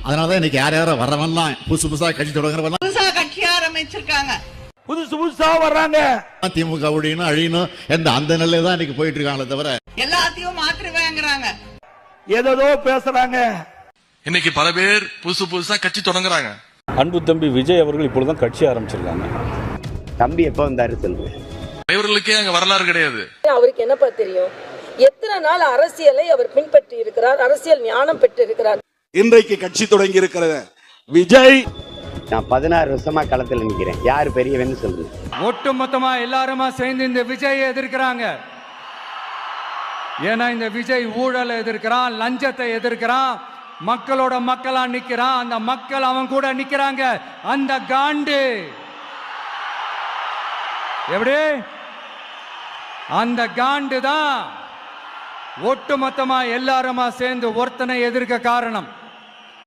அதனாலதான் இன்னைக்கு யார் யாரும் வரவெல்லாம் புதுசா கட்சி தொடங்குறவெல்லாம் புதுசா கட்சி ஆரம்பிச்சிருக்காங்க, புதுசா வர்றாங்க. திமுக ஒழியணும் அழியணும் என்ற அந்த நிலையில தான் இன்னைக்கு போயிட்டு இருக்காங்களே தவிர எல்லாத்தையும் மாற்றுவேங்கிறாங்க, ஏதோ பேசுறாங்க. இன்னைக்கு பல பேர் புதுசா கட்சி தொடங்குறாங்க. அன்பு தம்பி விஜய் அவர்கள் இப்பொழுதுதான் கட்சி ஆரம்பிச்சிருக்காங்க. தம்பி எப்ப வந்தாரு சொல்லுங்க. இவர்களுக்கே அங்க வரலாறு கிடையாது. அவருக்கு என்னப்பா தெரியும்? எத்தனை நாள் அரசியலை அவர் பின்பற்றி இருக்கிறார், அரசியல் ஞானம் பெற்று இருக்கிறார். இன்றைக்கு கட்சி தொடங்கி இருக்கிற விஜய், நான் 16 வருஷமா களத்தில் நிக்கிறேன். யாரு பெரியவன்னு சொல்லுங்க. ஒட்டு மொத்தமா எல்லாருமா சேர்ந்து இந்த விஜயை எதிர்க்கிறாங்க. ஏன்னா இந்த விஜய் ஊழலை எதிர்க்கிறான், லஞ்சத்தை எதிர்க்கிறான், மக்களோட மக்களா நிக்கிறான். அந்த மக்கள் அவன் கூட நிக்கிறாங்க. அந்த காண்டு எப்படி? அந்த காண்டு தான் ஒட்டுமொத்தமா எல்லாருமா சேர்ந்து ஒருத்தனை எதிர்க்க காரணம்.